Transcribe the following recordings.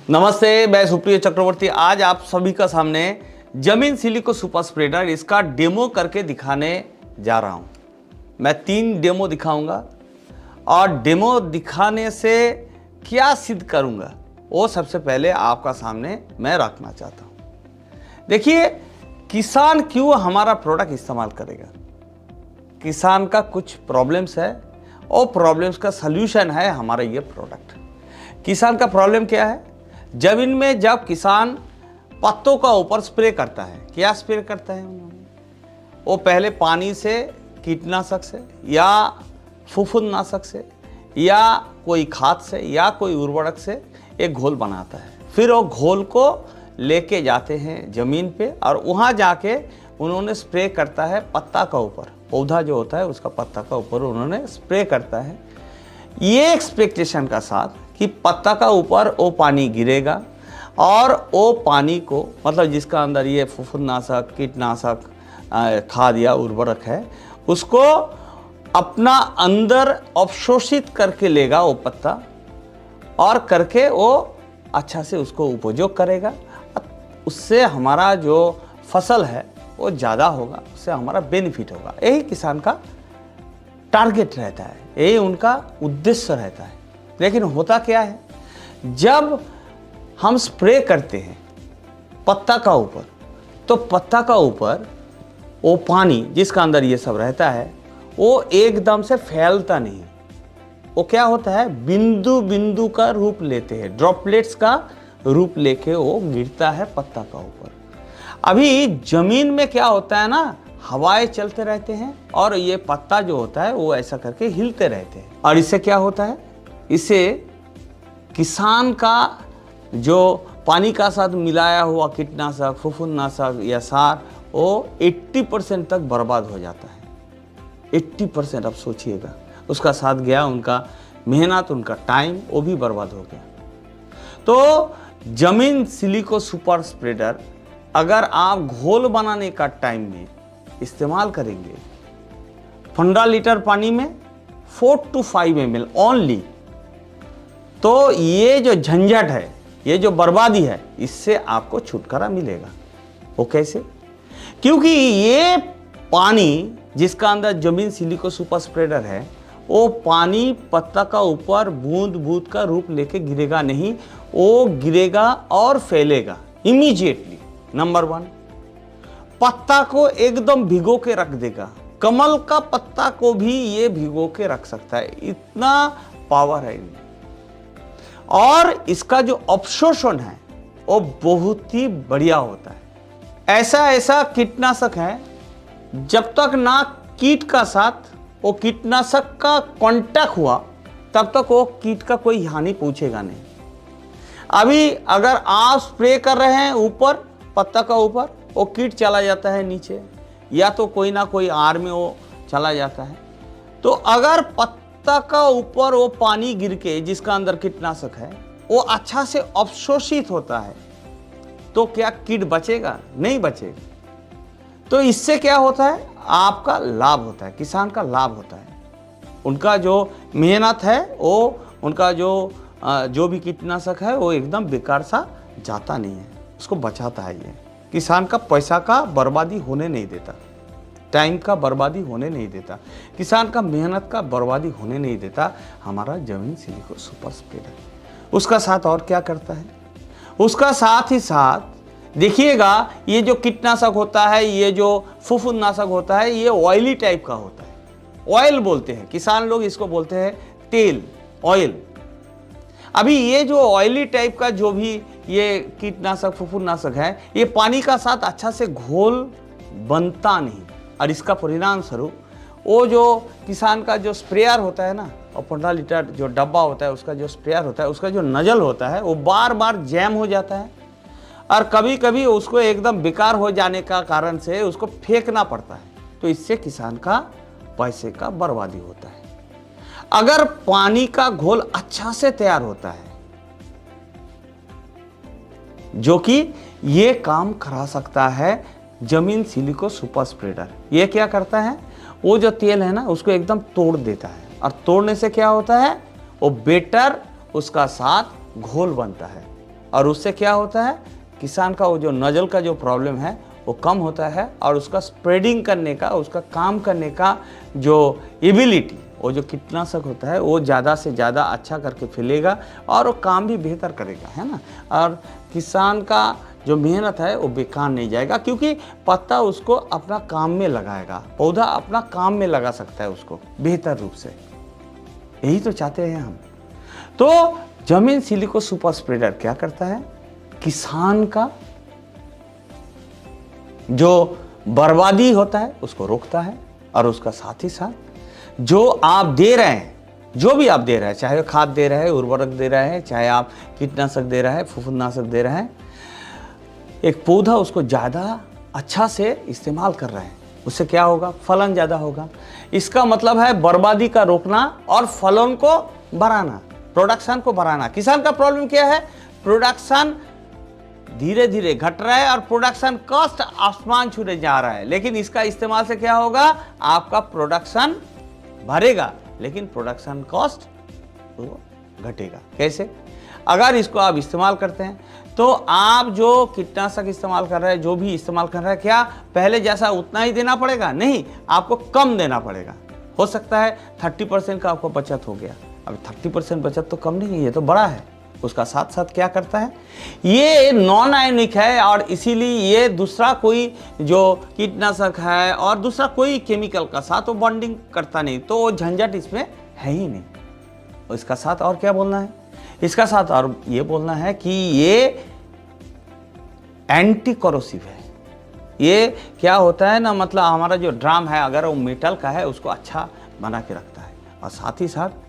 नमस्ते, मैं सुप्रिय चक्रवर्ती। आज आप सभी का सामने जमीन सिलिको सुपर स्प्रेडर इसका डेमो करके दिखाने जा रहा हूं। मैं 3 डेमो दिखाऊंगा और डेमो दिखाने से क्या सिद्ध करूंगा वो सबसे पहले आपका सामने मैं रखना चाहता हूं। देखिए, किसान क्यों हमारा प्रोडक्ट इस्तेमाल करेगा। किसान का कुछ प्रॉब्लम्स है और प्रॉब्लम्स का सल्यूशन है हमारा ये प्रोडक्ट। किसान का प्रॉब्लम क्या है? जमीन में जब किसान पत्तों का ऊपर स्प्रे करता है, क्या स्प्रे करता है उन्होंने? वो पहले पानी से, कीटनाशक से या फफूंदनाशक से या कोई खाद से या कोई उर्वरक से एक घोल बनाता है। फिर वो घोल को लेके जाते हैं ज़मीन पे और वहाँ जाके उन्होंने स्प्रे करता है पत्ता का ऊपर। पौधा जो होता है उसका पत्ता का ऊपर उन्होंने स्प्रे करता है, ये एक्सपेक्टेशन का साथ कि पत्ता का ऊपर वो पानी गिरेगा और वो पानी को, मतलब जिसका अंदर ये फफूंदनाशक, कीटनाशक, खाद या उर्वरक है, उसको अपना अंदर अवशोषित करके लेगा वो पत्ता और करके वो अच्छा से उसको उपयोग करेगा। उससे हमारा जो फसल है वो ज़्यादा होगा, उससे हमारा बेनिफिट होगा। यही किसान का टारगेट रहता है, यही उनका उद्देश्य रहता है। लेकिन होता क्या है, जब हम स्प्रे करते हैं पत्ता का ऊपर, तो पत्ता का ऊपर वो पानी जिसका अंदर ये सब रहता है वो एकदम से फैलता नहीं। वो क्या होता है, बिंदु बिंदु का रूप लेते हैं, ड्रॉपलेट्स का रूप लेके वो गिरता है पत्ता का ऊपर। अभी जमीन में क्या होता है ना, हवाएं चलते रहते हैं और ये पत्ता जो होता है वो ऐसा करके हिलते रहते हैं। और इससे क्या होता है, इससे किसान का जो पानी का साथ मिलाया हुआ कीटनाशक, फफूंदनाशक या सार, वो 80% तक बर्बाद हो जाता है। 80%, अब सोचिएगा, उसका साथ गया उनका मेहनत, उनका टाइम, वो भी बर्बाद हो गया। तो जमीन सिलिको सुपर स्प्रेडर अगर आप घोल बनाने का टाइम में इस्तेमाल करेंगे 15 लीटर पानी में 4 to 5 ml ओनली, तो ये जो झंझट है, ये जो बर्बादी है, इससे आपको छुटकारा मिलेगा। वो कैसे? क्योंकि ये पानी जिसका अंदर जमीन सिलिको सुपर स्प्रेडर है, वो पानी पत्ता का ऊपर बूंद बूंद का रूप लेके गिरेगा नहीं, वो गिरेगा और फैलेगा इमीडिएटली। नंबर 1, पत्ता को एकदम भिगो के रख देगा। कमल का पत्ता को भी ये भिगो के रख सकता है, इतना पावर है इनमें। और इसका जो अवशोषण है वो बहुत ही बढ़िया होता है। ऐसा कीटनाशक है, जब तक ना कीट का साथ वो कीटनाशक का कांटेक्ट हुआ तब तक वो कीट का कोई हानि पहुंचेगा नहीं। अभी अगर आप स्प्रे कर रहे हैं ऊपर पत्ता का ऊपर, वो कीट चला जाता है नीचे, या तो कोई ना कोई आर में वो चला जाता है। तो अगर पत्ता का ऊपर वो पानी गिर के जिसका अंदर कीटनाशक है वो अच्छा से अवशोषित होता है, तो क्या कीट बचेगा? नहीं बचेगा। तो इससे क्या होता है, आपका लाभ होता है, किसान का लाभ होता है। उनका जो मेहनत है, वो उनका जो भी कीटनाशक है वो एकदम बेकार सा जाता नहीं है, उसको बचाता है। ये किसान का पैसा का बर्बादी होने नहीं देता, टाइम का बर्बादी होने नहीं देता, किसान का मेहनत का बर्बादी होने नहीं देता हमारा जमीन सिलिको सुपर स्प्रेडर। उसका साथ और क्या करता है, उसका साथ ही साथ देखिएगा, ये जो कीटनाशक होता है, ये जो फफूंदनाशक होता है, ये ऑयली टाइप का होता है। ऑयल बोलते हैं किसान लोग, इसको बोलते हैं तेल, ऑयल। अभी ये जो ऑयली टाइप का जो भी ये कीटनाशक, फफूंदनाशक है, ये पानी का साथ अच्छा से घोल बनता नहीं, और इसका परिणाम स्वरूप वो जो किसान का जो स्प्रेयर होता है ना, और 15 लीटर जो डब्बा होता है उसका जो स्प्रेयर होता है, उसका जो नजल होता है वो बार बार जैम हो जाता है, और कभी कभी उसको एकदम बेकार हो जाने का कारण से उसको फेंकना पड़ता है। तो इससे किसान का पैसे का बर्बादी होता है। अगर पानी का घोल अच्छा से तैयार होता है, जो कि ये काम करा सकता है जमीन सिलिको सुपर स्प्रेडर। ये क्या करता है, वो जो तेल है ना उसको एकदम तोड़ देता है, और तोड़ने से क्या होता है, वो बेटर उसका साथ घोल बनता है। और उससे क्या होता है, किसान का वो जो नज़ल का जो प्रॉब्लम है वो कम होता है और उसका स्प्रेडिंग करने का, उसका काम करने का जो एबिलिटी, वो जो कीटनाशक होता है वो ज़्यादा से ज़्यादा अच्छा करके फैलेगा और वो काम भी बेहतर करेगा, है ना। और किसान का जो मेहनत है वो बेकार नहीं जाएगा, क्योंकि पत्ता उसको अपना काम में लगाएगा, पौधा अपना काम में लगा सकता है उसको बेहतर रूप से। यही तो चाहते हैं हम। तो जमीन सिलिको सुपर स्प्रेडर क्या करता है, किसान का जो बर्बादी होता है उसको रोकता है और उसका साथ ही साथ जो आप दे रहे हैं, जो भी आप दे रहे हैं, चाहे खाद दे रहे हैं, उर्वरक दे रहे हैं, चाहे आप कीटनाशक दे रहे हैं, फफूंदनाशक दे रहे हैं, एक पौधा उसको ज़्यादा अच्छा से इस्तेमाल कर रहे हैं, उससे क्या होगा, फलन ज़्यादा होगा। इसका मतलब है बर्बादी का रोकना और फलन को बढ़ाना, प्रोडक्शन को बढ़ाना। किसान का प्रॉब्लम क्या है, प्रोडक्शन धीरे धीरे घट रहा है और प्रोडक्शन कॉस्ट आसमान छूने जा रहा है। लेकिन इसका इस्तेमाल से क्या होगा, आपका प्रोडक्शन बढ़ेगा लेकिन प्रोडक्शन कॉस्ट तो घटेगा। कैसे, अगर इसको आप इस्तेमाल करते हैं तो आप जो कीटनाशक इस्तेमाल कर रहे हैं, जो भी इस्तेमाल कर रहे हैं, क्या पहले जैसा उतना ही देना पड़ेगा? नहीं, आपको कम देना पड़ेगा। हो सकता है 30% का आपको बचत हो गया। अब 30% बचत तो कम नहीं है, ये तो बड़ा है। उसका साथ साथ क्या करता है, ये नॉन आयनिक है और इसीलिए ये दूसरा कोई जो कीटनाशक है और दूसरा कोई केमिकल का साथ वो बॉन्डिंग करता नहीं, तो वो झंझट इसमें है ही नहीं। और इसका साथ और क्या बोलना है, इसका साथ और ये बोलना है कि ये एंटी कोरोसिव है। ये क्या होता है ना, मतलब हमारा जो ड्राम है अगर वो मेटल का है उसको अच्छा बना के रखता है, और साथ ही साथ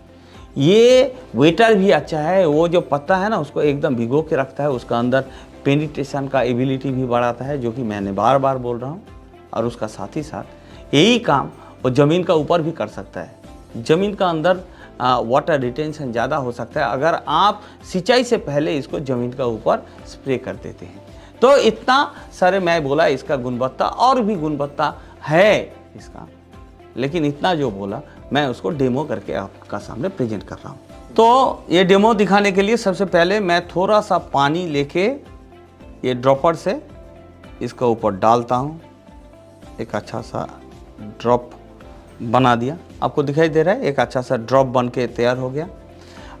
ये वेटर भी अच्छा है। वो जो पत्ता है ना उसको एकदम भिगो के रखता है, उसका अंदर पेनिट्रेशन का एबिलिटी भी बढ़ाता है, जो कि मैंने बार बार बोल रहा हूँ। और उसका साथ ही साथ यही काम वो ज़मीन का ऊपर भी कर सकता है। ज़मीन का अंदर वाटर रिटेंशन ज़्यादा हो सकता है अगर आप सिंचाई से पहले इसको ज़मीन का ऊपर स्प्रे कर देते हैं। तो इतना सारे मैं बोला, इसका गुणवत्ता और भी गुणवत्ता है इसका, लेकिन इतना जो बोला मैं उसको डेमो करके आपका सामने प्रेजेंट कर रहा हूँ। तो ये डेमो दिखाने के लिए सबसे पहले मैं थोड़ा सा पानी लेके ये ड्रॉपर से इसका ऊपर डालता हूँ। एक अच्छा सा ड्रॉप बना दिया, आपको दिखाई दे रहा है, एक अच्छा सा ड्रॉप बन के तैयार हो गया।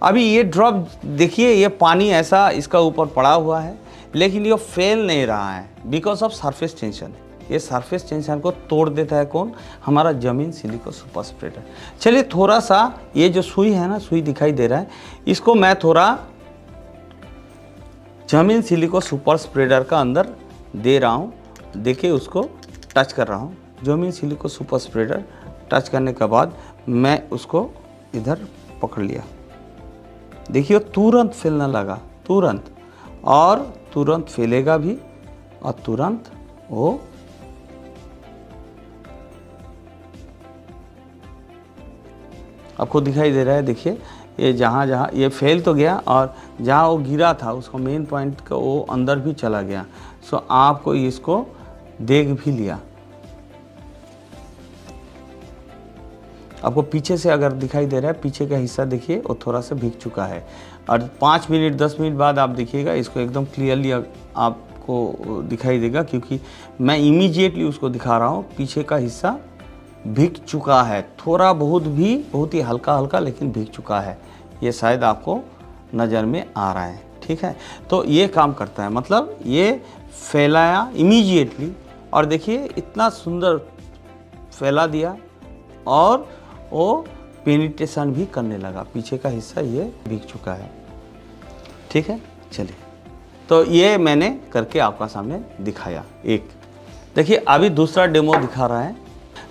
अभी ये ड्रॉप देखिए, ये पानी ऐसा इसका ऊपर पड़ा हुआ है, लेकिन ये फैल नहीं रहा है बिकॉज ऑफ सरफेस टेंशन। ये सरफेस टेंशन को तोड़ देता है कौन, हमारा जमीन सिलिको सुपर स्प्रेडर। चलिए थोड़ा सा ये जो सुई है ना, सुई दिखाई दे रहा है, इसको मैं थोड़ा जमीन सिलिको सुपर स्प्रेडर का अंदर दे रहा हूँ। देखिए उसको टच कर रहा हूँ, जमीन सिलिको सुपर स्प्रेडर टच करने के बाद मैं उसको इधर पकड़ लिया। देखिए तुरंत फैलने लगा, तुरंत, और तुरंत फैलेगा भी और तुरंत वो आपको दिखाई दे रहा है। देखिए ये जहाँ जहाँ ये फैल तो गया और जहाँ वो गिरा था उसको मेन पॉइंट का वो अंदर भी चला गया। सो आपको इसको देख भी लिया। आपको पीछे से अगर दिखाई दे रहा है, पीछे का हिस्सा देखिए वो थोड़ा सा भीग चुका है, और 5 मिनट 10 मिनट बाद आप देखिएगा इसको एकदम क्लियरली आपको दिखाई देगा, क्योंकि मैं इमीडिएटली उसको दिखा रहा हूँ। पीछे का हिस्सा भीग चुका है, थोड़ा बहुत भी, बहुत ही हल्का हल्का, लेकिन भीग चुका है। ये शायद आपको नज़र में आ रहा है, ठीक है। तो ये काम करता है, मतलब ये फैलाया इमीडिएटली, और देखिए इतना सुंदर फैला दिया और वो पेनिट्रेशन भी करने लगा। पीछे का हिस्सा ये भीग चुका है, ठीक है। चलिए, तो ये मैंने करके आपका सामने दिखाया एक। देखिए अभी दूसरा डेमो दिखा रहा है।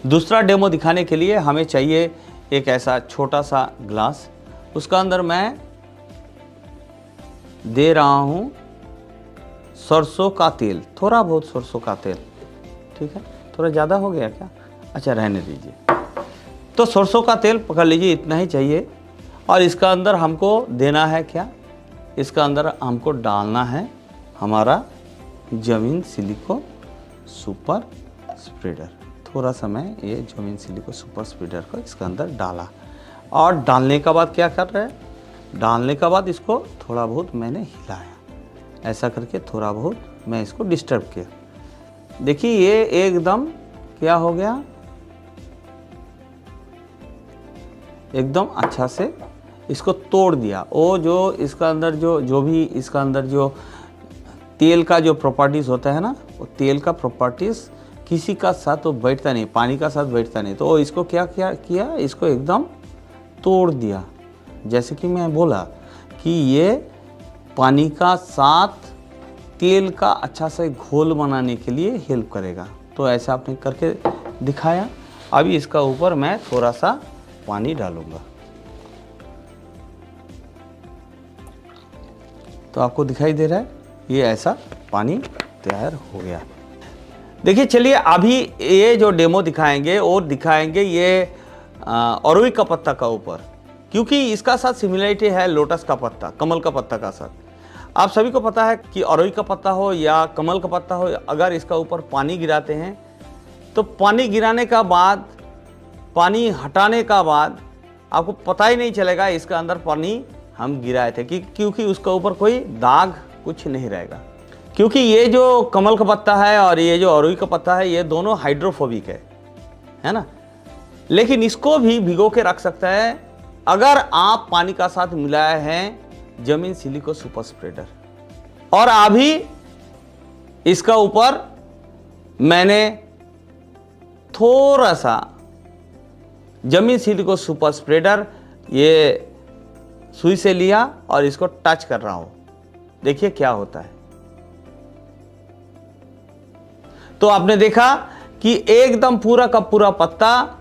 दूसरा डेमो दिखाने के लिए हमें चाहिए एक ऐसा छोटा सा ग्लास, उसका अंदर मैं दे रहा हूँ सरसों का तेल, थोड़ा बहुत सरसों का तेल, ठीक है। थोड़ा ज़्यादा हो गया क्या, अच्छा रहने दीजिए। तो सरसों का तेल पकड़ लीजिए, इतना ही चाहिए। और इसका अंदर हमको देना है क्या, इसका अंदर हमको डालना है हमारा जमीन सिलिको सुपर स्प्रेडर। थोड़ा सा मैं ये जमीन सिलिको सुपर स्प्रेडर को इसके अंदर डाला, और डालने के बाद क्या कर रहे हैं, डालने के बाद इसको थोड़ा बहुत मैंने हिलाया। ऐसा करके थोड़ा बहुत मैं इसको डिस्टर्ब किया। देखिए ये एकदम क्या हो गया, एकदम अच्छा से इसको तोड़ दिया। वो जो इसका अंदर जो भी इसका अंदर जो तेल का जो प्रॉपर्टीज़ होता है ना, वो तेल का प्रॉपर्टीज़ किसी का साथ तो बैठता नहीं, पानी का साथ बैठता नहीं। तो इसको क्या किया, इसको एकदम तोड़ दिया। जैसे कि मैं बोला कि ये पानी का साथ तेल का अच्छा से घोल बनाने के लिए हेल्प करेगा। तो ऐसा आपने करके दिखाया। अभी इसका ऊपर मैं थोड़ा सा पानी डालूंगा, तो आपको दिखाई दे रहा है ये ऐसा पानी तैयार हो गया। देखिए चलिए अभी ये जो डेमो दिखाएंगे और दिखाएंगे ये अरुई का पत्ता का ऊपर, क्योंकि इसका साथ सिमिलरिटी है लोटस का पत्ता, कमल का पत्ता का साथ। आप सभी को पता है कि अरुई का पत्ता हो या कमल का पत्ता हो, अगर इसका ऊपर पानी गिराते हैं तो पानी गिराने का बाद, पानी हटाने का बाद आपको पता ही नहीं चलेगा इसका अंदर पानी हम गिराए थे, क्योंकि उसका ऊपर कोई दाग कुछ नहीं रहेगा। क्योंकि ये जो कमल का पत्ता है और ये जो अरुई का पत्ता है, ये दोनों हाइड्रोफोबिक है ना। लेकिन इसको भी भिगो के रख सकता है अगर आप पानी का साथ मिलाए हैं जमीन सिलिको सुपर स्प्रेडर। और अभी इसका ऊपर मैंने थोड़ा सा जमीन सिलिको सुपर स्प्रेडर ये सुई से लिया और इसको टच कर रहा हूं। देखिए क्या होता है। तो आपने देखा कि एकदम पूरा का पूरा पत्ता,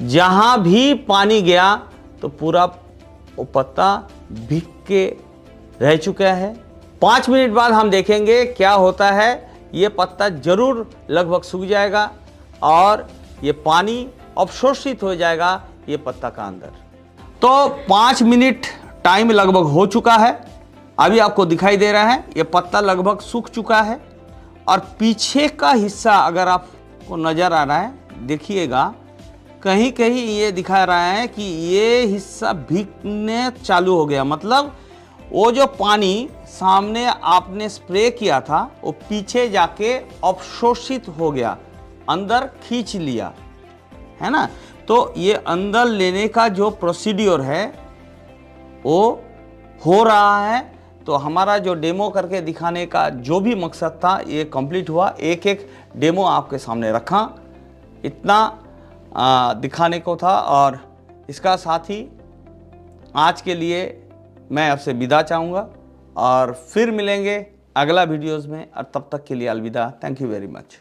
जहां भी पानी गया तो पूरा वो पत्ता भीग के रह चुका है। 5 मिनट बाद हम देखेंगे क्या होता है। ये पत्ता जरूर लगभग सूख जाएगा और ये पानी अवशोषित हो जाएगा ये पत्ता का अंदर। तो 5 मिनट टाइम लगभग हो चुका है। अभी आपको दिखाई दे रहा है ये पत्ता लगभग सूख चुका है। और पीछे का हिस्सा अगर आपको नज़र आ रहा है, देखिएगा कहीं कहीं ये दिखा रहा है कि ये हिस्सा भीगने चालू हो गया। मतलब वो जो पानी सामने आपने स्प्रे किया था वो पीछे जाके अवशोषित हो गया, अंदर खींच लिया, है ना। तो ये अंदर लेने का जो प्रोसीड्योर है वो हो रहा है। तो हमारा जो डेमो करके दिखाने का जो भी मकसद था ये कंप्लीट हुआ। एक एक डेमो आपके सामने रखा, इतना दिखाने को था। और इसका साथ ही आज के लिए मैं आपसे विदा चाहूँगा और फिर मिलेंगे अगला वीडियोज़ में। और तब तक के लिए अलविदा। Thank you very much.